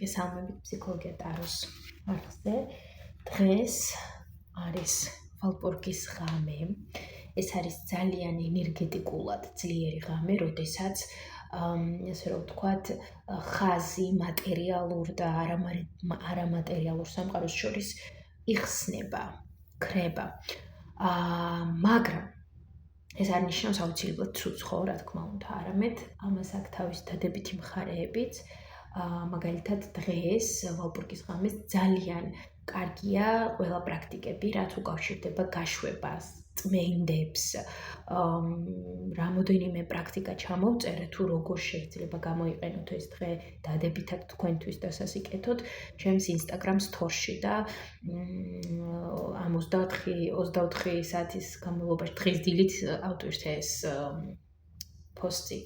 მოგესალმებით ფსიქოლოგია ტაროს არხზე. დღეს არის ვალპურგის ღამე. ეს არის ძალიან ენერგეტიკულად ძლიერი ღამე, როდესაც ასე რომ ვთქვათ, ხაზი მატერიალურ და არამატერიალურ სამყაროს შორის იხსნება, ქრება. მაგრამ ეს არ ნიშნავს აუცილებლად ცუდს, ხო, რა თქმა უნდა, არამედ ამას აქვს თავისი დადებითი მხარეებიც. მაგალითად, დღეს ვალპურგის ღამეს ძალიან კარგია ყველა პრაქტიკები, რაც უკავშირდება გაშვებას, წმენდებს, რამოდენიმე პრაქტიკა ჩამოვწერე, თუ როგორ შეიძლება გამოიყენოთ ეს დღე დადებითად თქვენთვის და სასიკეთოდ, ჩემს Instagram story-ში და ამ 24 საათის განმავლობაში დღის დილით ავტვირთე ეს პოსტი.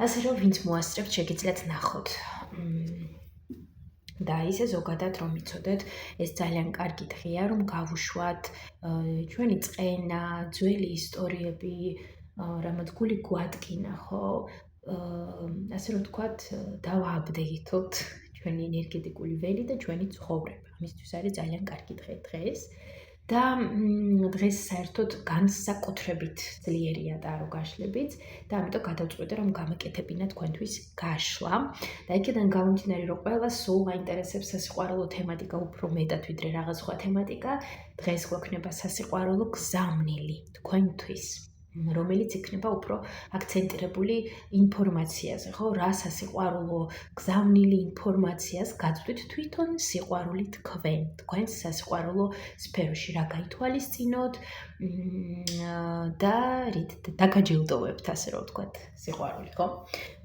ასე რომ ვინც მოასწრებთ, შეგიძლიათ ნახოთ. და ისე ზოგადად რომ იცოდეთ, ეს ძალიან კარგი დღეა, რომ გავუშვათ ჩვენი წყენა, ძველი ისტორიები, რამაც გული გვადგინა, ხო? ასე რომ ვთქვათ, დავააპდეითოთ ჩვენი ენერგეტიკული ველი და ჩვენი ცხოვრება. ამისთვის არის ძალიან კარგი დღე დღეს. და დღეს საერთოდ განსაკუთრებით ძლიერია ტარო გაშლებიც და ამიტომ გადავწყვიტე რომ გამეკეთებინა თქვენთვის გაშლა და იქიდან გამომდინარე რომ ყველას სულ აინტერესებს სასიყვარულო თემატიკა უფრო მეტად ვიდრე რაღაც სხვა თემატიკა, დღეს გვექნება სასიყვარულო გზავნილი თქვენთვის, რომელიც იქნება უფრო აქცენტირებული ინფორმაციაზე, ხო? რა სასიყვარულო გზავნილი ინფორმაციას გაწვდით თვითონ სიყვარული თქვენს სასიყვარულო სფეროში, რა გაითვალისწინოთ და რით დაგაჯილდოვებთ, ასე რომ ვთქვათ, სიყვარული, ხო?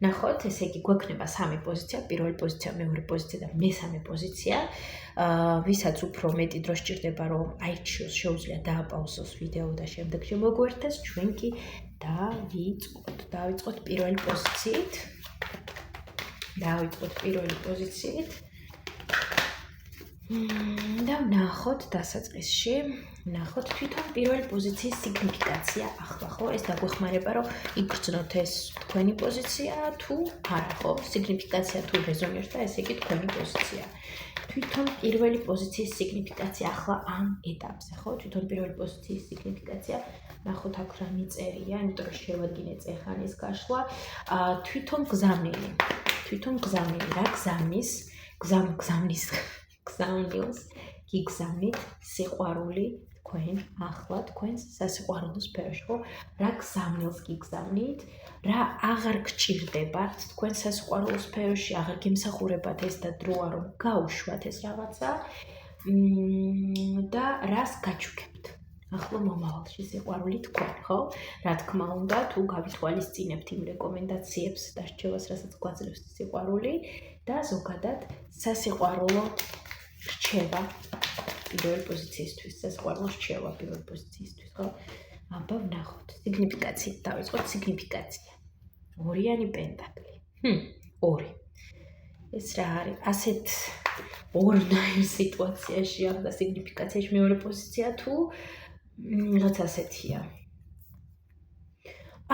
ნახოთ, ესე იგი გვექნება სამი პოზიცია, პირველი პოზიცია, მეორე პოზიცია და მესამე პოზიცია. ვისაც უფრო მეტი დრო სჭირდება, რომ აირჩიოს, შეუძლია დააპაუზოს ვიდეო და შემდეგ შემოგვერთეს, ჩვენ კი დავიწყოთ პირველი პოზიციით. და ვნახოთ დასაწყისში, ვნახოთ თვითონ პირველი პოზიციის სიგნიფიკაცია ახლა, ხო? ეს დაგვეხმარება, რომ იგრძნოთ ეს თქვენი პოზიცია თუ არა, ხო? სიგნიფიკაცია თუ რეზონირს და ესე იგი თქვენი პოზიცია. თვითონ პირველი პოზიციის სიგნიფიკაცია ახლა ამ ეტაპზე, ხო? თვითონ პირველი პოზიციის სიგნიფიკაცია, ნახოთ აქ რა მიწერია, იმიტომ რომ შევადგინეთ ეხან ეს გაშლა. თვითონ გზავნილი, რა გზავნის, გზავნილს გიგზავნით სიყვარული თქვენ ახლა თქვენს სასიყვარულო სფეროში, ხო? რა გზავნილს გიგზავნით, რა აღარ გჭირდებათ თქვენ სასიყვარულო სფეროში, აღარ გემსახურებათ ეს და დროა რომ გაუშვათ ეს რაღაცა და რას გაჩუქებთ ახლა მომავალში სიყვარული თქვენ, ხო? რა თქმა უნდა, თუ გავითვალისწინებთ იმ რეკომენდაციებს და რჩევას, რასაც გვაძლევს სიყვარული და ზოგადად სასიყვარულო რჩევა პირველი პოზიციისთვის, სასიყვარულო რჩევა პირველი პოზიციისთვის, ხო? აბა ვნახოთ. სიგნიფიკაციით დავიწყოთ, სიგნიფიკაცია. ორიანი პენტაკლი. 2. ეს რა არის? ასეთ ორნაირ სიტუაციაში ამ და სიგნიფიკაციაში მეორე პოზიცია თუ რაც ასეთია.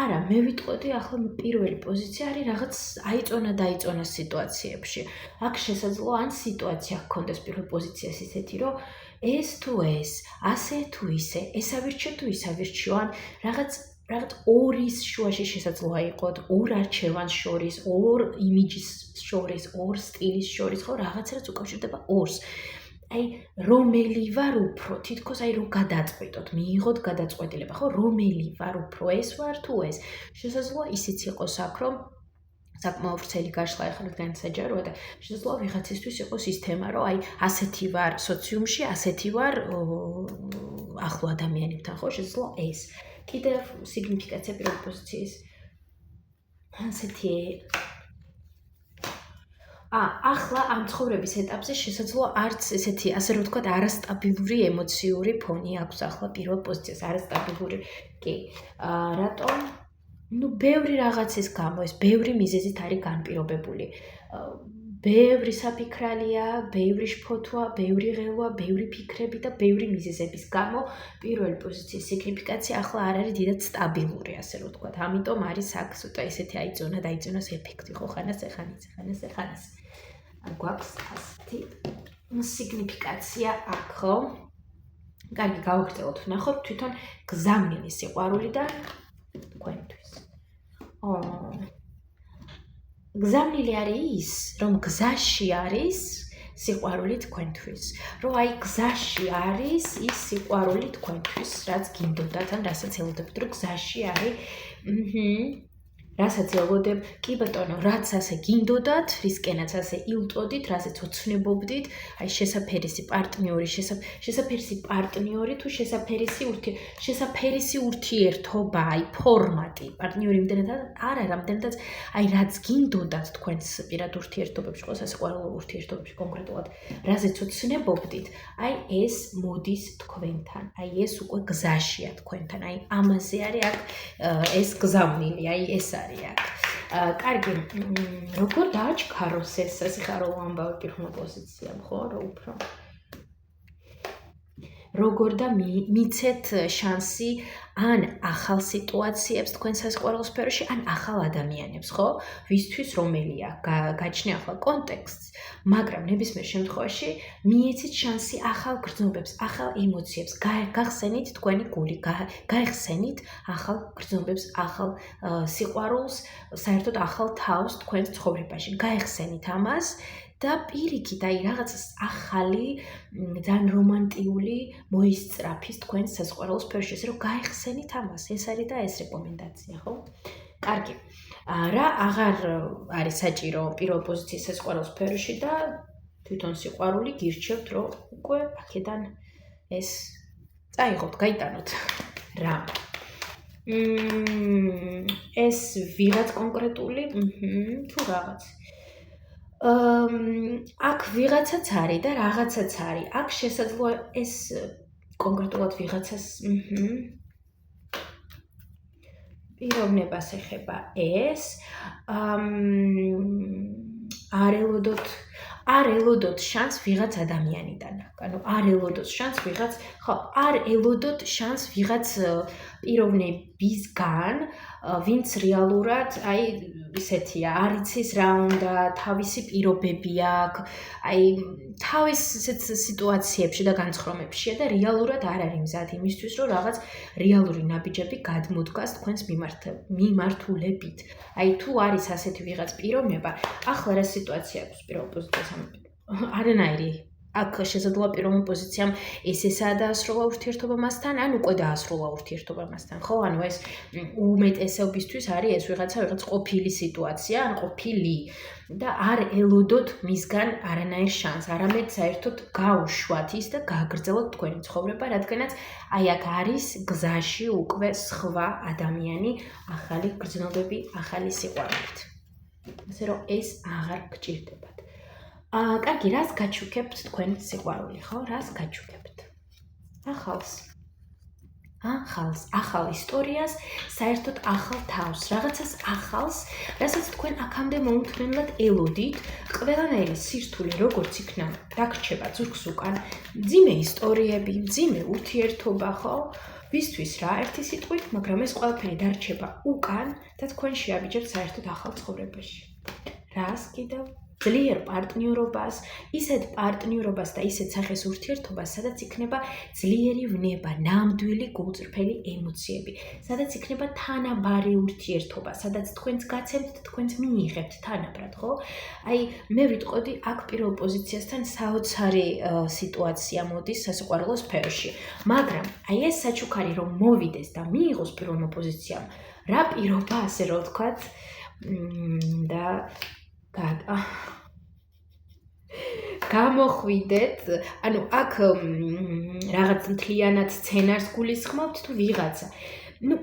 არა, მე ვიტყოდი ახლა პირველი პოზიცია არის რაღაც აიწონა სიტუაციებში. აქ შესაძლოა ან სიტუაცია გქონდეს პირველ პოზიციას ისეთი, რომ ეს თუ ეს, ასე თუ ისე, ეს ავირჩიო თუ ის ავირჩიო, ან რაღაც ორის შუაში შესაძლოა იყოთ, ორ არჩევანს შორის, ორ იმიჯის შორის, ორ სტილის შორის, ხო, რაღაც რაც უკავშირდება ორს. აი, რომელი ვარ უფრო, თითქოს აი რომ გადაწყვიტოთ, მიიღოთ გადაწყვეტილება, ხო, რომელი ვარ უფრო, ეს ვარ თუ ეს. შესაძლოა ისიც იყოს აქ, რომ საკმაოდ ვრცელი გაშლა ახლა განსაჯაროა და შესაძლოა ვიღაცისთვის იყოს ის თემა, რომ აი ასეთი ვარ სოციუმში, ასეთი ვარ ახლო ადამიანებთან, ხო, შესაძლოა ეს. კიდევ სიგნიფიკაცია პირველი პოზიციის ასეთი ახლა ამ ცხოვრების ეტაპზე შესაძლოა არც ესეთი, ასე რომ ვთქვათ, არასტაბილური ემოციური ფონი აქვს ახლა პირველ პოზიციას, არასტაბილური. კი. რატომ? ბევრი რაღაცის გამო, ეს ბევრი მიზეზით არის განპირობებული. ბევრი საფიქრალია, ბევრი შფოთვა, ბევრი ღელვა, ბევრი ფიქრები და ბევრი მიზეზების გამო პირველი პოზიციის სიგნიფიკაცია ახლა არ არის დიდად სტაბილური, ასე რომ ვთქვათ. ამიტომ არის აქ ცოტა ესეთი აიწონას ეფექტი, ხო, ხანას ეხანიც. გვაქვს ასეთი სიგნიფიკაცია აქ, ხო? კარგი, გავაგრძელოთ, ვნახოთ თვითონ გზავნილი სიყვარული და თქვენთვის. გზავნილი არის ის, რომ გზაში არის სიყვარული თქვენთვის. რომ აი გზაში არის ის სიყვარული თქვენთვის, რაც გინდოდათ ან რასაც ელოდებთ, რომ გზაში არის. რასაც ელოდებ, კი ბატონო, რაც ასე გინდოდათ, რისკენაც ასე ილტოდით, რასაც ოცნებობდით, აი შესაფერისი პარტნიორი, შესაფერისი პარტნიორი თუ შესაფერისი ურთიერთობა, აი ფორმატი, პარტნიორი იმდენად არა, რამდენადაც აი რაც გინდოდათ თქვენს პირად ურთიერთობებში, ყოველ სასიყვარულო ურთიერთობებში კონკრეტულად, რასაც ოცნებობდით, აი ეს მოდის თქვენთან, აი ეს უკვე გზაშია თქვენთან, აი ამაზე არის აქ ეს გზავნილი, აი ეს კარგი, როგორ დააჩქაროს ეს სასიხარულო ამბავი პირველ პოზიციამ, ხო, რა უფრო. როგორ და მიცეთ შანსი ან ახალ სიტუაციებს თქვენ სასიყვარულო სფეროში, ან ახალ ადამიანებს, ხო? ვისთვის რომელია, გაჩნია ახლა კონტექსტს, მაგრამ ნებისმიერ შემთხვევაში მიეცით შანსი ახალ გრძნობებს, ახალ ემოციებს, გახსენით თქვენი გული, გაიხსენით ახალ გრძნობებს, ახალ სიყვარულს, საერთოდ ახალ თავს თქვენს ცხოვრებაში. გაიხსენით ამას და პირიქით, აი რაღაცას ახალი, ძალიან რომანტიული მოისწრაფის თქვენს სასიყვარულო სფეროში, ესე რომ გაიხსენით ამას. ეს არის და ეს რეკომენდაცია, ხო? კარგი. რა აღარ არის საჭირო პირველ პოზიციის სასიყვარულო სფეროში და თვითონ სიყვარული გირჩევთ, რომ უკვე აქედან ეს წაიღოთ, გაიტანოთ. რა? ეს ვიღაც კონკრეტული, თუ რაღაც. აქ ვიღაცაც არის და რაღაცაც არის. აქ შესაძლოა ეს კონკრეტულად ვიღაცას პიროვნებას ეხება ეს. არ ელოდოთ შანს ვიღაც ადამიანიდან. ანუ არ ელოდოთ შანს ვიღაც, ხო, არ ელოდოთ შანს ვიღაც პიროვნებისგან, ვინც რეალურად, აი, ისეთია, არ იცის რა უნდა, თავისი პირობები აქვს, აი, თავის ესეთ სიტუაციებში და განცხრომებშია და რეალურად არ არის მზად იმისთვის, რომ რაღაც რეალური ნაბიჯები გადმოდგას თქვენს მიმართულებით. აი, თუ არის ასეთი ვიღაც პიროვნება, ახლა რა სიტუაცია აქვს პირველ პოზიციასთან? არანაირი. აქ შესაძლოა პირველ პოზიციამ ესაა დაასრულა ურთიერთობა მასთან, ან უკვე დაასრულა ურთიერთობა მასთან, ხო? ანუ ეს უმეტესობისთვის არის ეს ვიღაც ყოფილი სიტუაცია, ან ყოფილი და არ ელოდოთ მისგან არანაირ შანსს, არამედ საერთოდ გაუშვათ ის და გააგრძელოთ თქვენი ცხოვრება, რადგანაც აი აქ არის გზაში უკვე სხვა ადამიანი, ახალი გრძნობები, ახალი სიყვარულით. ასე რომ ეს აღარ გჭირდებათ. კარგი, რას გაჩუქებთ თქვენ სიყვარული, ხო? რას გაჩუქებთ? ახალ ისტორიას, საერთოდ ახალ თავს, რაღაცას ახალს, რასაც თქვენ აქამდე მოუთმენლად ელოდით, ყველანაირი სირთულე როგორც იქნა, დაგრჩება ძურქს უკან, მძიმე ისტორიები, მძიმე ურთიერთობა, ხო? ვისთვის რა, ერთი სიტყვით, მაგრამ ეს ყველაფერი დარჩება უკან და თქვენ შეაბიჯებთ საერთოდ ახალ ცხოვრებაში. რას კიდევ? ძლიერ პარტნიორობას, ისეთ პარტნიორობას და ისეთ სახეს ურთიერთობას, სადაც იქნება ძლიერი ვნება, ნამდვილი გულწრფელი ემოციები, სადაც იქნება თანაბარი ურთიერთობა, სადაც თქვენც გაცემთ და თქვენც მიიღებთ თანაბრად, ხო? აი, მე ვიტყოდი აქ პირველ პოზიციასთან საოცარი სიტუაცია მოდის სასიყვარულო სფეროში, მაგრამ აი ეს საჩუქარი რომ მოვიდეს და მიიღოს პირველ პოზიციამ, რა პირობა, ასე რომ ვთქვათ, და გამოხვიდეთ, ანუ აქ რაღაც მთლიანად სცენარს გულისხმობთ თუ ვიღაცა. ნუ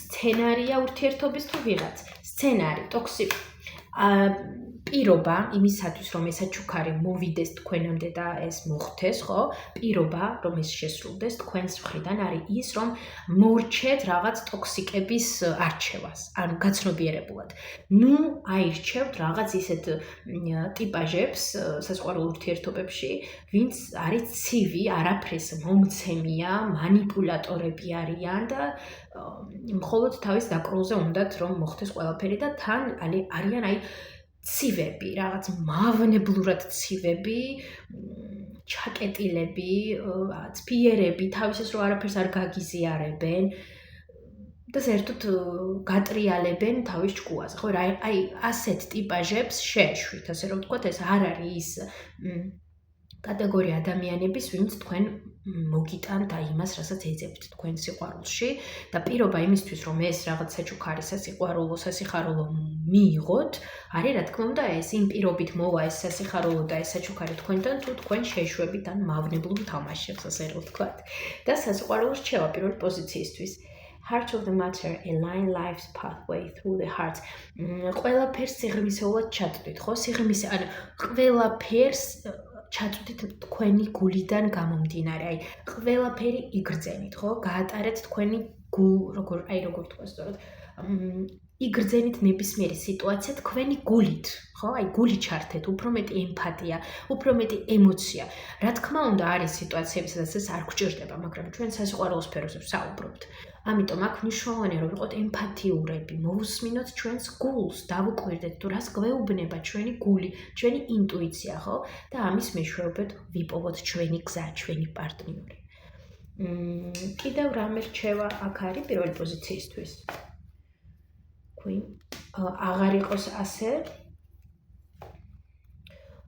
სცენარია ურთიერთობის თუ ვიღაც. სცენარი, ტოქსიკ. პირობა იმისათვის, რომ ეს საჩუქარი მოვიდეს თქვენამდე და ეს მოხდეს, ხო? პირობა, რომ ეს შესრულდეს თქვენს მხრიდან არის ის, რომ მორჩეთ რაღაც ტოქსიკების არჩევას, ანუ გაცნობიერებულად. ნუ აირჩევთ რაღაც ისეთ ტიპაჟებს სასიყვარულო ურთიერთობებში, ვინც არის ცივი, არაფრის მომცემია, მანიპულატორები არიან და მხოლოდ თავის დაკროლზე უნდათ რომ მოხდეს ყველაფერი და თან არიან აი ცივები, რაღაც მავნებლურად ცივები, ჩაკეტილები, ცფიერები, თავისას რომ არაფერს არ გაგიზიარებენ და საერთოდ გატრიალებენ თავის ჭკუაზე, ხო? აი ასეთ ტიპაჟებს შეეშვით, ასე რომ ვთქვათ, ეს არ არის ის კატეგორია ადამიანების, ვინც თქვენ მოგიტანთ აი იმას, რასაც ეძებთ თქვენ სიყვარულში და პირობა იმისთვის, რომ ეს რაღაც საჩუქარი სასიხარულო მიიღოთ, არის რა თქმა უნდა ეს იმ პირობით მოვა ეს სასიხარულო და ეს საჩუქარი თქვენთან, თუ თქვენ შეშვებით ან მავნებლურ თამაშებს, ასე რომ ვთქვათ. და სასიყვარულო რჩევა პირველი პოზიციისთვის. Heart of the matter, align life's pathway through the heart. ყველაფერს სიღრმისეულად ჩაწვდით, ხო? სიღრმისე, ანუ ყველაფერს ჩაწვდით თქვენი გულიდან გამომდინარე. აი, ყველაფერი იგრძენით, ხო? გაატარეთ თქვენი როგორ თქვა სწორად. იგრძენით ნებისმიერი სიტუაცია თქვენი გულით, ხო? აი, გული ჩართეთ, უფრო მეტი ემპათია, უფრო მეტი ემოცია. რა თქმა უნდა, არის სიტუაციები, სადაც ეს არ გვჭირდება, მაგრამ ჩვენ სასიყვარულო სფეროზე ვსაუბრობთ. ამიტომ აქ მნიშვნელოვანია, რომ ვიყოთ ემპათიურები, მოვუსმინოთ ჩვენს გულს, დავუკვირდეთ, თუ რას გვეუბნება ჩვენი გული, ჩვენი ინტუიცია, ხო? და ამის მეშვეობით ვიპოვოთ ჩვენი გზა, ჩვენი პარტნიორი. კიდევ რამე რჩევა აქ არის პირველი პოზიციისთვის? აღარ იყოს ასე.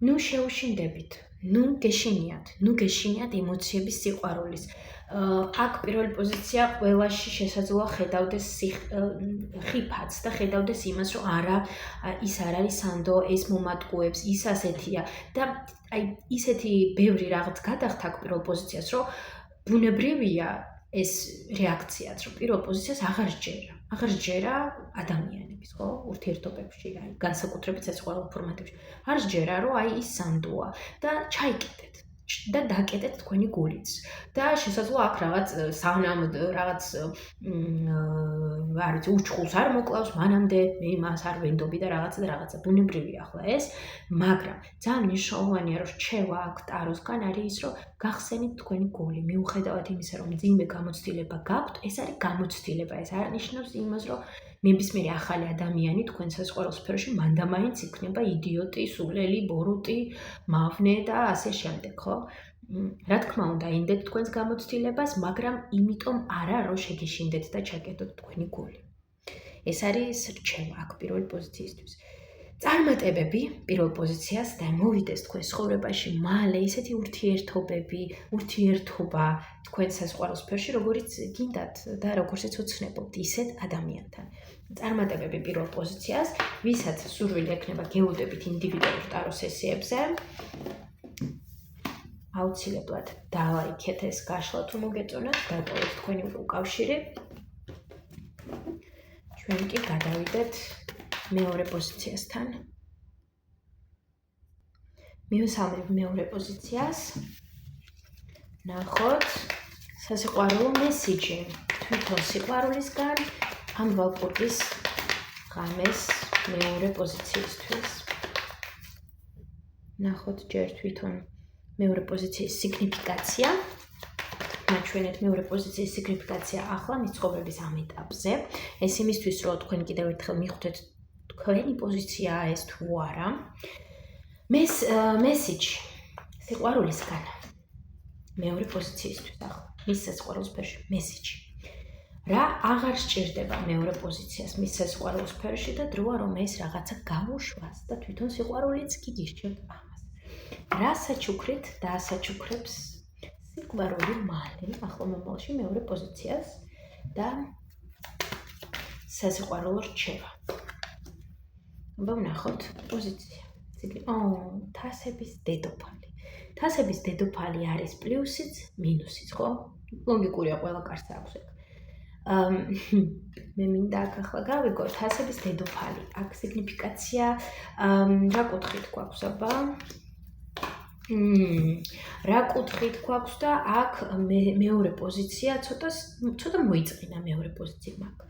ნუ შეუშინდებით, ნუ გეშინიათ ემოციების სიყვარულის. აქ პირველი პოზიცია ყველაში შესაძლოა ხედავდეს ხიფაც და ხედავდეს იმას, რომ არა, ის არ არის სანდო, ეს მომატყუებს, ის ასეთია და აი ისეთი ბევრი რაღაც გადახთ აქ პირველ პოზიციას, რომ ბუნებრივია ეს რეაქციაც, რომ პირველ პოზიციას აღარ სჯერა ადამიანების, ხო? ურთიერთობებში, აი განსაკუთრებით სასიყვარულო ფორმატებში. არ სჯერა, რომ აი ის სანდოა და ჩაიკეტეთ. და დაკეტეთ თქვენი გულიც. და შესაძლოა აქ რაღაც სანამ რაღაც არ ვიცი, უჩხულს არ მოკლავს, მანამდე მე მას არ ვენდობი და რაღაცა ბუნებრივია ახლა ეს, მაგრამ ძალიან მნიშვნელოვანია, რომ რჩევა აქ ტაროსგან არის ის, რომ გახსენით თქვენი გული. მიუხედავად იმისა, რომ მძიმე გამოცდილება გაქვთ, ეს არის გამოცდილება, ეს არ ნიშნავს იმას, რომ ნებისმიერი ახალი ადამიანი თქვენ სასიყვარულო სფეროში მანდამაინც იქნება იდიოტი, სულელი, ბოროტი, მავნე და ასე შემდეგ, ხო? რა თქმა უნდა, ინდეთ თქვენს გამოცდილებას, მაგრამ იმიტომ არა, რომ შეგეშინდეთ და ჩაკეტოთ თქვენი გული. ეს არის რჩევა აქ პირველი პოზიციისთვის. წარმატებები პირველ პოზიციას და მოვიდეს თქვენ ცხოვრებაში მალე ისეთი ურთიერთობა თქვენ სასიყვარულო სფეროში, როგორიც გინდათ და როგორცაც ოცნებობთ ისეთ ადამიანთან. წარმატებები პირველ პოზიციას, ვისაც სურვილი ექნება გეუდებით ინდივიდუალურ ტარო სესიებზე, აუცილებლად დალაიქეთ ეს გაშლა თუ მოგეწონათ, დატოვეთ თქვენი უკავშირი. ჩვენ კი გადავიდეთ მეორე პოზიციასთან. მივესალმებ მეორე პოზიციას. ნახოთ სასიყვარულო მესიჯი თვითონ სიყვარულისგან ამ ვალპურგის ღამეს მეორე პოზიციისთვის. ნახოთ ჯერ თვითონ მეორე პოზიციის სიგნიფიკაცია. მაჩვენეთ მეორე პოზიციის სიგნიფიკაცია ახლა მის ცხოვრების ამ ეტაპზე. ეს იმისთვის, რომ თქვენ კიდევ ერთხელ მიხვდეთ თქვენი პოზიციაა ეს თუ არა. მესიჯი სიყვარულისგან მეორე პოზიციისთვის ახლა მის სასიყვარულო სფეროში მესიჯი. რა აღარ სჭირდება მეორე პოზიციას მის სასიყვარულო სფეროში და დროა რომ ეს რაღაცა გამოშვას და თვითონ სიყვარულიც კი გირჩევთ ამას. რა საჩუქრით დაასაჩუქრებს სიყვარული მალე ახლო მომავალში მეორე პოზიციას და სასიყვარულო რჩევა. ვნახოთ პოზიცია. თასების დედოფალი. თასების დედოფალი არის პლუსიც, მინუსიც, ხო? ლოგიკურია, ყველა კარს აქვს ეგ. მე მინდა აქ ახლა გავიგო თასების დედოფალი. აქ სიგნიფიკაცია რა კუთხით გვაქვს აბა? რა კუთხით გვაქვს და აქ მეორე პოზიცია ცოტა მოიწყინა მეორე პოზიცია მაქვს.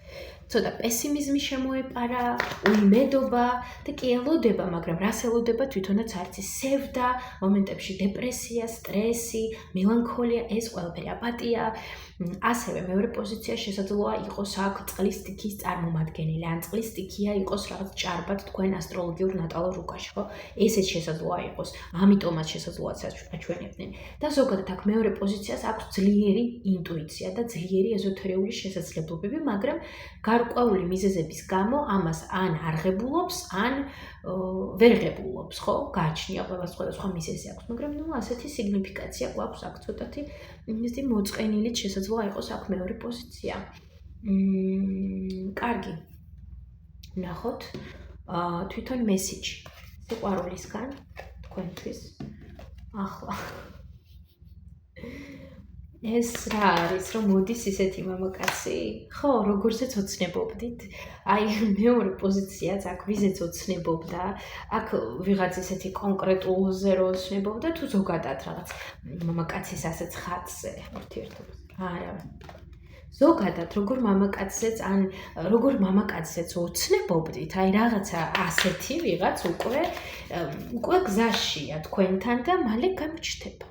ცოტა პესიმიზმი შემოეპარა, უიმედობა და კი ელოდება, მაგრამ რას ელოდება თვითონაც არც ის სევდა, მომენტებში დეპრესია, სტრესი, მელანქოლია, ეს ყველაფერი აპატია. ასევე მეორე პოზიცია შესაძლოა იყოს აქ წყლის სტიქის წარმომადგენელი, ან წყლის სტიქია იყოს რაღაც ჭარბად თქვენ ასტროლოგიურ ნატალურ რუკაში, ხო? ესეც შესაძლოა იყოს, ამიტომაც შესაძლოა აჩვენებდნენ. და ზოგადად აქ მეორე პოზიციას აქვს ძლიერი ინტუიცია და ძლიერი ეზოთერიული შესაძლებლობები, მაგრამ გარკვეული მიზეზების გამო ამას ან არ ღებულობს, ან ვერ ღებულობს, ხო? გააჩნია ყველა სხვადასხვა მიზეზი აქვს, მაგრამ ასეთი სიგნიფიკაცია გვაქვს აქ ცოტათი ისეთი მოწყენილით შესაძლოა იყოს აქ მეორე პოზიცია. კარგი. ნახოთ, თვითონ მესიჯი სიყვარულისგან თქვენთვის. ახლა ეს რა არის, რომ მოდის ისეთი მამაკაცი? ხო, როგორცეც ოცნებობდით. აი, მეორე პოზიციაც აქ ვიზეც ოცნებობდა, აქ ვიღაც ისეთი კონკრეტულზე რო ოცნებობდა, თუ ზოგადად რაღაც მამაკაცის ასეც ხატზე ურთიერთობას. არა. ზოგადად როგორ მამაკაცზეც ოცნებობდით, აი რაღაცა ასეთი ვიღაც უკვე გზაშია თქვენთან და მალე გამოჩნდება.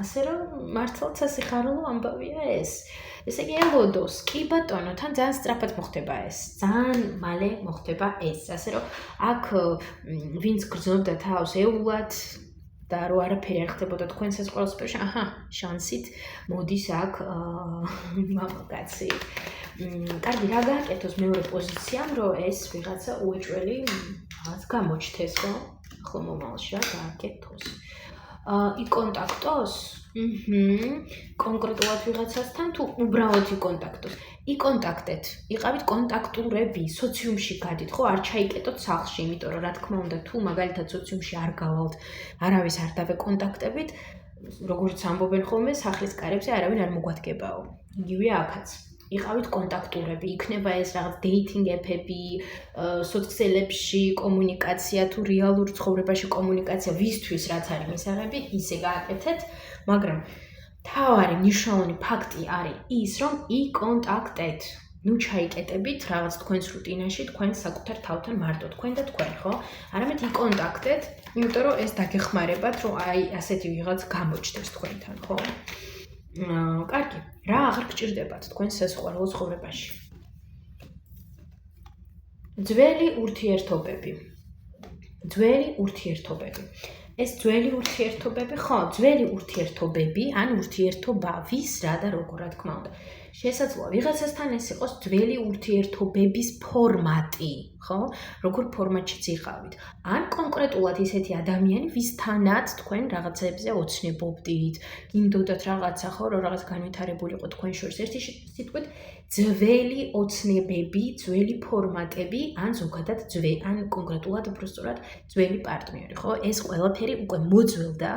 ასე რომ მართლაც სასიხარულო ამბავია ეს. ესე იგი ელოდოს, კი ბატონო, თან ძალიან სწრაფად მოხდება ეს. ძალიან მალე მოხდება ეს. ასე რომ აქ ვინც გრძნობდა თავს ეულად და რო არაფერი არ ხდებოდა თქვენ სასწავლო სფეროში, შანსით მოდის აქ მამაკაცი. კარგი, რა გააკეთოს მეორე პოზიციამ, რომ ეს ვიღაცა უეჭველი რაღაც გამოჩნდეს, ხო? ახლა მომავალში რა გააკეთოს? იკონტაქტოს? კონკრეტულად ვიღაცასთან თუ უბრალოდ იკონტაქტოს? იკონტაქტეთ, იყავით კონტაქტურები, სოციუმში გადით, ხო, არ ჩაიკეტოთ სახლში, იმიტომ რომ რა თქმა უნდა, თუ მაგალითად სოციუმში არ გავალთ, არავის არ დავეკონტაქტებით, როგორც ამბობენ ხოლმე, სახლის კარებზე არავინ არ მოგვადგებაო. იგივეა აქაც. იყავით კონტაქტურები, იქნება ეს რაღაც დეითინგ ეფები, სოციალებში კომუნიკაცია თუ რეალურ ცხოვრებაში კომუნიკაცია, ვისთვის რაც არის მისაღები, ისე გააკეთეთ, მაგრამ თავარი მნიშვნელოვანი ფაქტი არის ის, რომ იკონტაქტეთ. ნუ ჩაიკეტებით რაღაც თქვენს რუტინაში, თქვენ საკუთარ თავთან მარტო თქვენ და თქვენ, ხო? არამედ იკონტაქტეთ, იმიტომ რომ ეს დაგეხმარებათ, რომ აი ასეთი ვიღაც გამოჩნდეს თქვენთან, ხო? კარგი, რა აღარ გჭირდებათ თქვენ სასიყვარულო ცხოვრებაში? ძველი ურთიერთობები. ეს ძველი ურთიერთობები, ხო, ძველი ურთიერთობები, ან ურთიერთობა, ვის, რა და როგორ, რა თქმა უნდა. შესაძლოა ვიღაცასთან ეს იყოს ძველი ურთიერთობების ფორმატი, ხო? როგორ ფორმატშიც იყავით. ან კონკრეტულად ისეთი ადამიანი, ვისთანაც თქვენ რაღაცებზე ოცნებობდით, გინდოდათ რაღაცა, ხო, რომ რაღაც განვითარებული იყო თქვენ შორის. ერთი სიტყვით, ძველი ოცნებები, ძველი ფორმატები, ან ზოგადად ან კონკრეტულად უბრალოდ ძველი პარტნიორი, ხო? ეს ყველაფერი უკვე მოძველდა,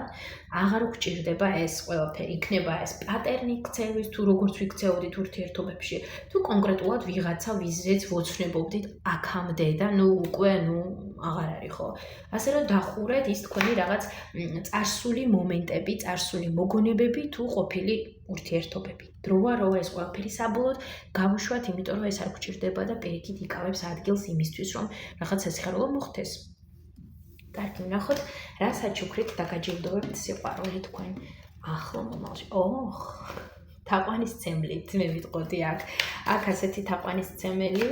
აღარ გჭირდება ეს ყველაფერი. იქნება ეს პატერნი ქცევის თუ როგორც ვიქცეოდით ურთიერთობებში, თუ კონკრეტულად ვიღაცა ვიზეც ვოცნებობდით აქამდე და უკვე აღარ არის, ხო? ასე რომ დახურეთ ის თქვენი რაღაც წარსული მომენტები, წარსული მოგონებები თუ ყოფილი ურთიერთობები. დროა რომ ეს ყველაფერი საბოლოოდ გავუშვათ, იმიტომ რომ ეს არ გჭირდება და პირიქით იკავებს ადგილს იმისთვის, რომ რაღაც სასიხარულო მოხდეს. კარგი, ნახოთ, რა საჩუქრით დაგაჯილდოვებთ სიყვარული თქვენ ახლა მომავალში. თაყვანისცემლით მე ვიტყოდი აქ. აქ ასეთი თაყვანისცემელი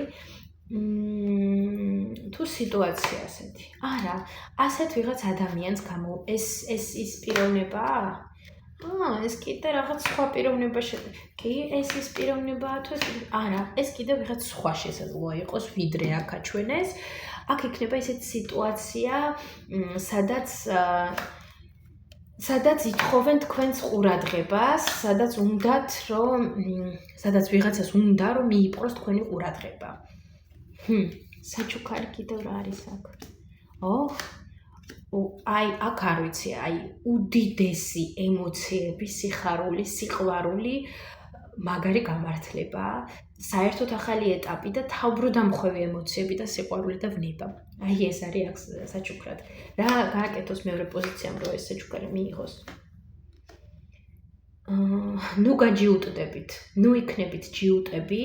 თუ სიტუაცია ასეთი. არა, ასეთ ვიღაც ადამიანს ეს პიროვნებაა? ეს კიდე რაღაც სხვა პიროვნება კი, ეს ის პიროვნებაა თუ არა, ეს კიდე ვიღაც სხვა შესაძლოა იყოს, ვიდრე აქ აჩვენეს. აქ იქნება ისეთი სიტუაცია, სადაც ითხოვენ თქვენს ყურადღებას, სადაც ვიღაცას უნდა რომ მიიპყროს თქვენი ყურადღება. საჩუქარი კიდევ რა არის აქ? აი, აქ არ ვიცი, აი, უდიდესი ემოციები, სიხარული, სიყვარული, მაგარი გამართლება, საერთოდ ახალი ეტაპი და თავბრუდამხვევი ემოციები და სიყვარული და ვნება. აი ეს არის აქ საჩუქრად. რა გააკეთოს მეორე პოზიციამ, რომ ეს საჩუქარი მიიღოს? ნუ გაჯიუტდებით, ნუ იქნებით ჯიუტები,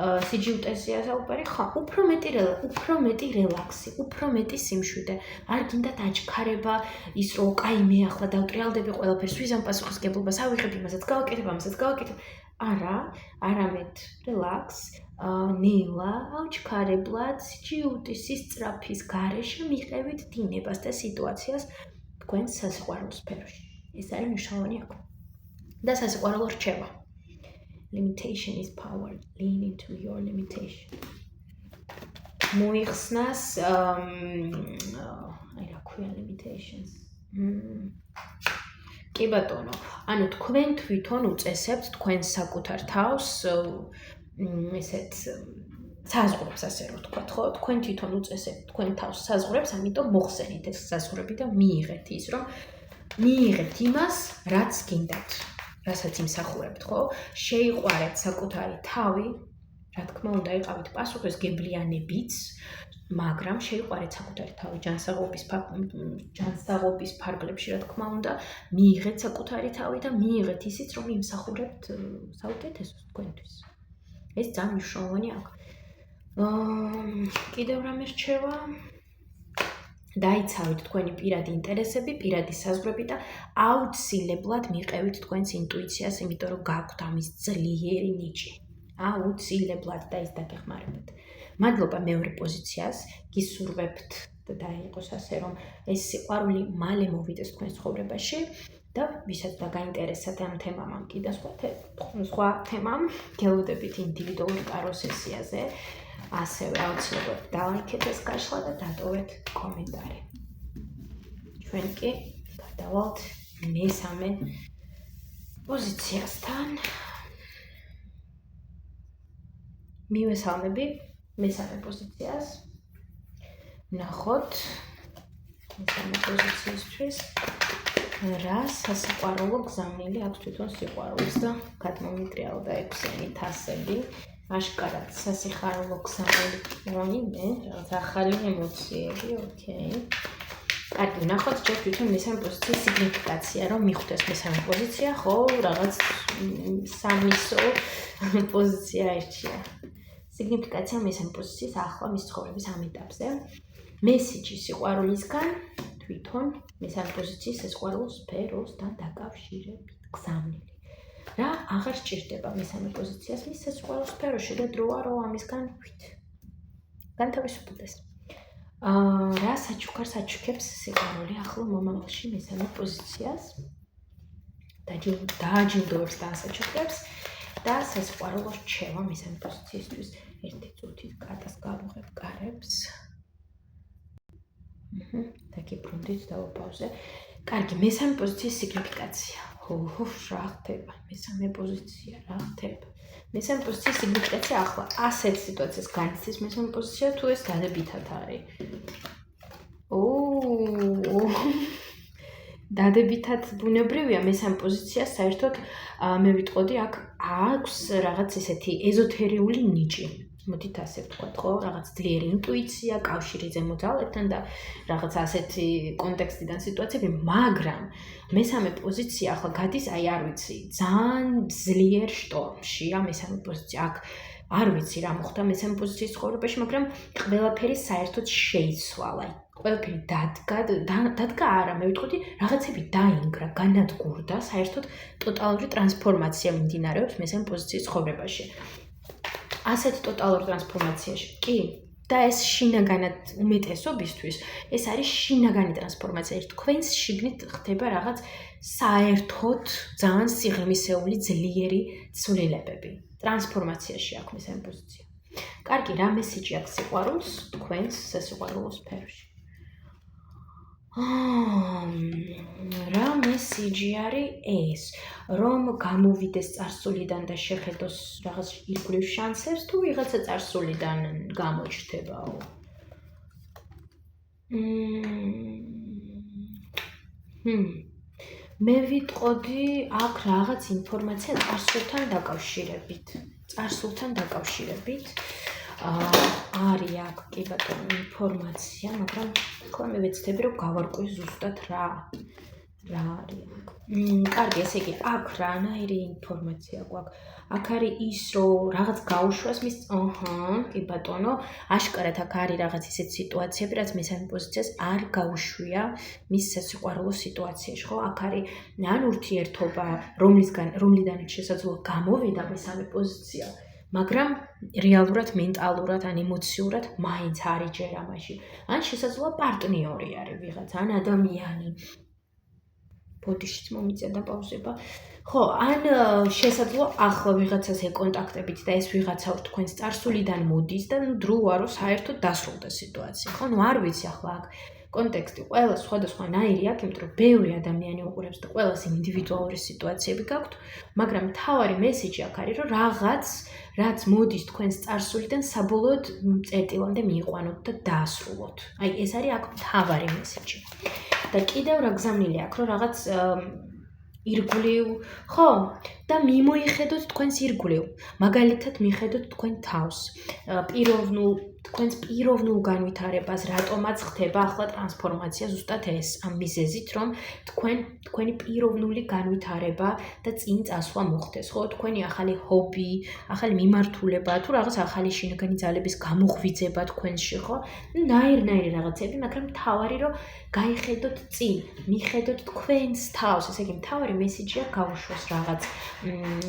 სიჯიუტეზეა საუბარი, ხო, უფრო მეტი რელაქსი, უფრო მეტი სიმშვიდე. არ გინდათ აჩქარება, ის რომ კაი მე ახლა დავტრიალდები ყველაფერს, ვიზამ პასუხისგებლობას, ავიღებ იმასაც გავაკეთებ. არა, არამედ რელაქს, ნელა, აჩქარებლად, სიჯიუტის, სისწრაფის გარეშე მიყევით დინებას და სიტუაციას თქვენ სასიყვარულო სფეროში. ეს არის მნიშვნელოვანი აქ. და სასიყვარულო რჩევა. Limitation is power. Lean into your limitation. მოიხსნას, აი რა ქვია limitations. კი ბატონო, ანუ თქვენ თვითონ უწესებთ თქვენ საკუთარ თავს, ესეთ საზღვრებს ასე რომ ვთქვათ, ხო? თქვენ თვითონ უწესებთ თქვენ თავს საზღვრებს, ამიტომ მოხსენით ეს საზღვრები და მიიღეთ ის, რომ მიიღეთ იმას, რაც გინდათ. რასაც იმსახურებთ, ხო? შეიყვარეთ საკუთარი თავი, რა თქმა უნდა, იყავით პასუხისგებლიანებიც, მაგრამ შეიყვარეთ საკუთარი თავი ჯანსაღობის ფარგლებში, რა თქმა უნდა, მიიღეთ საკუთარი თავი და მიიღეთ ისიც, რომ იმსახურებთ საუკეთესოს თქვენთვის. ეს ძალიან მნიშვნელოვანი აქ. კიდევ რამე რჩევა? დაიცავით თქვენი პირადი ინტერესები, პირადი საზღვრები და აუცილებლად მიყევით თქვენს ინტუიციას, იმიტომ რომ გაქვთ ამის ძლიერი ნიჭი. აუცილებლად და ის დაგეხმარებათ. მადლობა მეორე პოზიციას, გისურვებთ და დაიყოს ასე, რომ ეს სიყვარული მალე მოვიდეს თქვენ ცხოვრებაში და ვისაც დაგაინტერესათ ამ თემამ, ამ კიდევ სხვა თემამ, გელოდებით ინდივიდუალურ ტარო სესიაზე. ასევე აუცილებლად დალაიქეთ ეს გაშლა და დატოვეთ კომენტარი. ჩვენ კი გადავალთ მესამე პოზიციასთან. მივესალმები მესამე პოზიციას. ნახოთ მესამე პოზიციისთვის რა სასიყვარულო გზავნილი აქვს თვითონ სიყვარულს და გადმომიტრიალდა 6 თასები. აშკარად სასიხარულო გზავნილი რაიმე, რაღაც ახალი ემოციები, ოკეი. კარგი, ნახოთ ჯერ თვითონ მესამე პოზიციის სიგნიფიკაცია, რომ მიხვდეს მესამე პოზიცია, ხო, რაღაც სამისო პოზიცია ერთია. სიგნიფიკაცია მესამე პოზიციის ახლა მის ცხოვრების ამ ეტაპზე. მესიჯი სიყვარულისგან თვითონ მესამე პოზიციის სასიყვარულო სფეროსთან დაკავშირებით გზავნილი. რა აღარ სჭირდება მესამე პოზიციას მის სასიყვარულო სფეროში და დროა რომ ამისგან განთავისუფლდეს. რა საჩუქარს აჩუქებს სიყვარული ახლო მომავალში მესამე პოზიციას? დააჯილდოებს და ასაჩუქებს და სასიყვარულო რჩევა მესამე პოზიციისთვის. ერთი წუთით კატას გავუღებ კარებს. დაგიბრუნდით და ვაპაუზე. კარგი, მესამე პოზიციის სიგნიფიკაცია. რა ხდება? მესამე პოზიცია რა ხდება? მესამე პოზიციის სიგნიფიკაცია ახლა ასეთ სიტუაციას განიცდის მესამე პოზიცია თუ ეს დადებითად არის? დადებითად ბუნებრივია მესამე პოზიცია საერთოდ მე ვიტყოდი აქ აქვს რაღაც ესეთი ეზოთერიული ნიჭი. მოდით ასე ვთქვათ, ხო? რაღაც ძლიერი ინტუიცია, კავშირი ზემო ძალებთან და რაღაც ასეთი კონტექსტიდან სიტუაციები, მაგრამ მესამე პოზიცია ახლა გადის, აი არ ვიცი, ძალიან ძლიერ შტორმში, მესამე პოზიცია აქ არ ვიცი რა მოხდა მესამე პოზიციის ცხოვრებაში, მაგრამ ყველაფერი საერთოდ შეიცვალა. ყველაფერი დადგა არა, მე ვიტყოდი, რაღაცები დაინგრა, განადგურდა, საერთოდ ტოტალური ტრანსფორმაცია მიმდინარეობს მესამე პოზიციის ცხოვრებაში. ასეთ ტოტალურ ტრანსფორმაციაში კი და ეს შინაგანად უმეტესობისთვის ეს არის შინაგანი ტრანსფორმაცია. თქვენს შიგნით ხდება რაღაც საერთოდ ძალიან სიღრმისეული ძლიერი ცვლილებები. ტრანსფორმაციაში აქვს მესამე პოზიცია. კარგი, რა მესიჯი აქვს სიყვარულს თქვენს სასიყვარულო სფეროში? რა მესიჯი არის ეს, რომ გამოვიდეს წარსულიდან და შეხედოს რაღაც ირგვლივ შანსებს თუ ვიღაცა წარსულიდან გამოჩნდებაო? მე ვიტყოდი აქ რაღაც ინფორმაცია წარსულთან დაკავშირებით. არის აქ კი ბატონო ინფორმაცია, მაგრამ ახლა მე ვეცდები რომ გავარკვევ ზუსტად რა არის აქ. კარგი, ესე იგი, აქ რანაირი ინფორმაცია გვაქვს? აქ არის ის, რომ რაღაც გაუშვას მის, კი ბატონო, აშკარად აქ არის რაღაც ისეთ სიტუაციები, რაც მესამე პოზიციას არ გაუშვია მის სასიყვარულო სიტუაციაში, ხო? აქ არის ან ურთიერთობა, რომლიდანაც შესაძლოა გამოვიდა მესამე პოზიცია, მაგრამ რეალურად, მენტალურად, ან ემოციურად მაინც არის ჯერ ამაში. ან შესაძლოა პარტნიორი არის ვიღაც, ან ადამიანი. ბოდიშიც მომიწია და პაუზება. ხო, ან შესაძლოა ახლა ვიღაცას ეკონტაქტებით და ეს ვიღაცა თქვენს წარსულიდან მოდის და დროა რომ საერთოდ დასრულდა სიტუაცია. ხო, არ ვიცი ახლა აქ კონტექსტი ყველა სხვადასხვანაირი აქვს, იმიტომ რომ ბევრი ადამიანი უყურებს და ყველას ინდივიდუალური სიტუაციები გაქვთ, მაგრამ მთავარი მესიჯი აქ არის, რომ რაც მოდის თქვენს წარსულიდან საბოლოოდ წერტილამდე მიიყვანოთ და დაასრულოთ. აი, ეს არის აქ მთავარი მესიჯი. და კიდევ რა გზავნილია აქ, რომ რაღაც ირგვლივ, ხო? და მიმოიხედოთ თქვენს ირგვლივ. მაგალითად, მიხედოთ თქვენ თავს. თქვენს პიროვნულ განვითარებას, რატომაც ხდება ახლა ტრანსფორმაცია ზუსტად ეს, ამ მიზეზით, რომ თქვენი პიროვნული განვითარება და წინ წასვლა მოხდეს, ხო? თქვენი ახალი ჰობი, ახალი მიმართულება, თუ რაღაც ახალი შინაგანი ძალების გამოღვიძება თქვენში, ხო? ნაირ-ნაირი რაღაცები, მაგრამ მთავარი რომ გაიხედოთ წინ, მიხედოთ თქვენს თავს, ესე იგი, მთავარი მესიჯია გაუშვას რაღაც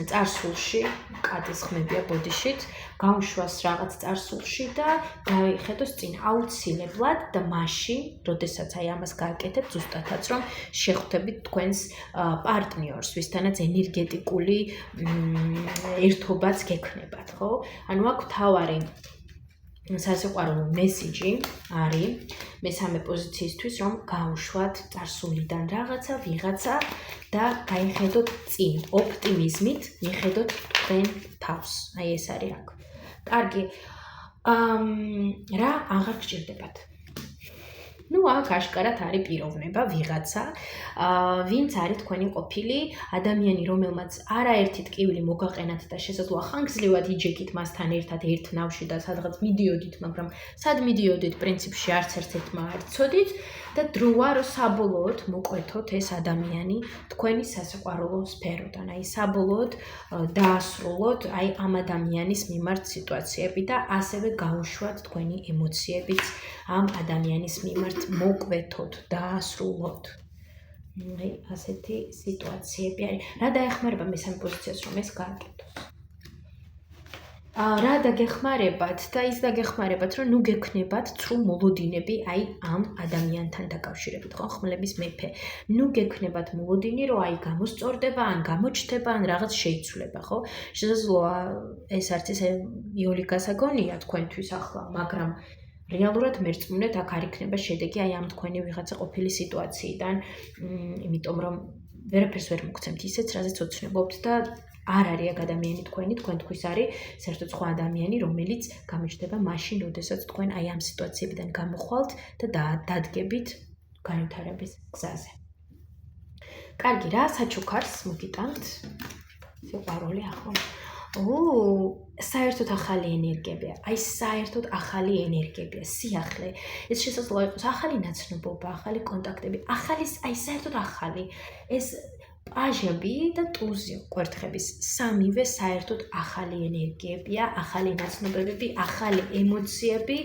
წარსულში, კატის ხმებია ბოდიშით, გაუშვას რაღაც წარსულში და გაიხედოს წინ აუცილებლად და მაშინ, როდესაც აი ამას გააკეთებთ, ზუსტადაც რომ შეხვდებით თქვენს პარტნიორს, ვისთანაც ენერგეტიკული ერთობაც გექნებათ, ხო? ანუ აქ მთავარი სასიყვარულო მესიჯი არის მესამე პოზიციისთვის, რომ გაუშვათ წარსულიდან ვიღაცა და გაიხედოთ წინ, ოპტიმიზმით მიხედოთ თქვენ თავს. აი ეს არის აქ. კარგი. რა აღარ გჭირდებათ? აქ აშკარად არის პიროვნება, ვიღაცა, ვინც არის თქვენი ყოფილი ადამიანი, რომელმაც არაერთი ტკივილი მოგაყენათ და შესაძლოა ხანგრძლივად იჯექით მასთან ერთად ერთ ნავში და სადღაც მიდიოდით, მაგრამ სად მიდიოდით, პრინციპში არც ერთ-ერთმა არ ცოდით და დროა რომ საბოლოოდ მოყვეთოთ ეს ადამიანი თქვენი სასიყვარულო სფეროდან. აი საბოლოოდ დაასრულოთ აი ამ ადამიანის მიმართ სიტუაციები და ასევე გაუშვათ თქვენი ემოციებიც ამ ადამიანის მიმართ მოყვეთოთ, დაასრულოთ. აი ასეთი სიტუაციები არის. რა დაეხმარება მესამე პოზიციას, რომ ეს გააკეთოს? რა დაგეხმარებათ და ის დაგეხმარებათ, რომ გექნებათ ცრუ მოლოდინები აი ამ ადამიანთან დაკავშირებით, ხო, ხმლების მეფე. გექნებათ მოლოდინი, რომ აი გამოსწორდება, ან გამოჩნდება, ან რაღაც შეიცვლება, ხო? შესაძლოა ეს არც ისე იოლიკასაგონია თქვენთვის ახლა, მაგრამ რეალურად მერწმუნეთ აქ არ იქნება შედეგი აი ამ თქვენი ვიღაცა ყოფილი სიტუაციიდან, იმიტომ რომ ვერაფერს ვერ მოგცემთ ისეც, რაზეც ოცნებობთ და არ არის აქ ადამიანი თქვენთვის არის საერთოდ სხვა ადამიანი, რომელიც გამოჩნდება მაშინ, როდესაც თქვენ აი ამ სიტუაციებიდან გამოხვალთ და დადგებით განვითარების გზაზე. კარგი, რა საჩუქარს მოგიტანთ? სიყვარული ახლა. საერთოდ ახალი ენერგიებია. აი საერთოდ ახალი ენერგიებია, სიახლე. ეს შესაძლოა იყოს ახალი ნაცნობობა, ახალი კონტაქტები, აი საერთოდ ახალი. ეს პაჟები და ტუზი კვერთხების სამივე საერთოდ ახალი ენერგიებია, ახალი ნაცნობებები, ახალი ემოციები.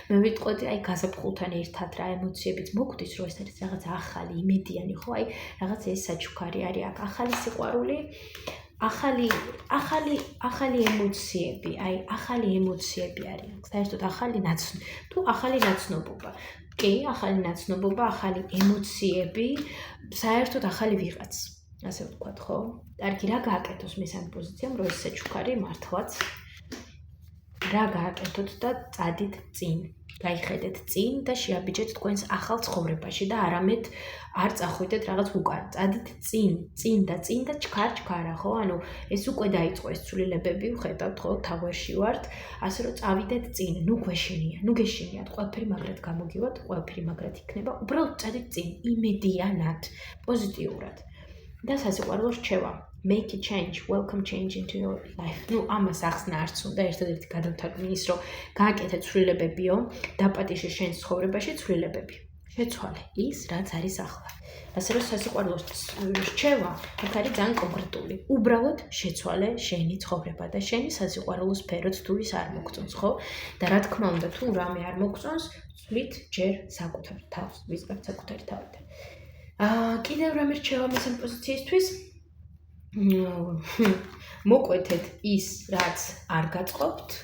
მე ვიტყოდი აი გაზაფხულთან ერთად რა ემოციებიც მოგვდის, რომ ეს არის რაღაც ახალი, იმედიანი, ხო? აი რაღაც ეს საჩუქარი არის აქ, ახალი სიყვარული. ახალი ემოციები, აი ახალი ემოციები არის. საერთოდ ახალი ნაცნობობა. კი, ახალი ნაცნობობა, ახალი ემოციები, საერთოდ ახალი ვიღაც. ასე ვთქვათ, ხო? კარგი, რა გააკეთოს მესამე პოზიციამ, რომ ეს საჩუქარი მართლაც რა გააკეთოთ და წადით წინ. გაიხედეთ წინ და შეაბიჯეთ თქვენს ახალ ცხოვრებაში და არამედ არ წახვიდეთ რაღაც უკან. წადით წინ და ჩქარ-ჩქარა, ხო? ანუ ეს უკვე დაიწყო ეს ცვლილებები, ხედავთ, ხო? თავში ვართ, ასე რომ წავიდეთ წინ, გეშინიათ, ყველაფერი მაგრად გამოგივათ, ყველაფერი მაგრად იქნება. უბრალოდ წადით წინ, იმედიანად, პოზიტიურად. და სასიყვარულო რჩევა. Make a change, welcome change into your life. ამას ახსნა არც უნდა ერთადერთი გადამთარგმნი ის, რომ გააკეთე ცვლილებებიო, დაპატიჟე შენ ცხოვრებაში ცვლილებები. შეცვალე ის, რაც არის ახლა. ასე რომ სასიყვარულო რჩევა აქ არის ძალიან კონკრეტული. უბრალოდ შეცვალე შენი ცხოვრება და შენი სასიყვარულო სფეროც თუ ის არ მოგწონს, ხო? და რა თქმა უნდა, თუ რამე არ მოგწონს, ცვლით ჯერ საკუთარ თავს, ვისწრებთ საკუთარი თავით. კიდევ რამე რჩევა მესამე პოზიციისთვის? მოკვეთეთ ის, რაც არ გაწყობთ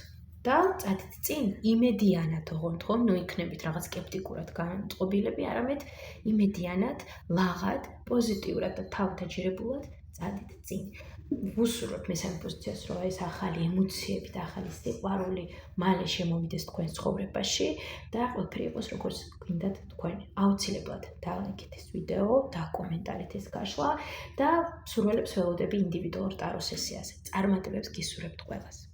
და წადით წინ იმედიანად, ოღონდ ხომ, იქნებით რაღაც სკეპტიკურად განწყობილები, არამედ იმედიანად, ლაღად, პოზიტიურად და თავდაჯერებულად წადით წინ. ვუსურვებთ მესამე პოზიციას, რომ ეს ახალი ემოციები და ახალი სიყვარული მალე შემოვიდეს თქვენ ცხოვრებაში და ყველაფერი იყოს როგორც გინდათ თქვენ. აუცილებლად დალაიქეთ ეს ვიდეო, დაკომენტარეთ ეს გაშლა და მსურველებს ველოდები ინდივიდუალურ ტარო სესიაზე. წარმატებებს გისურვებთ ყველას.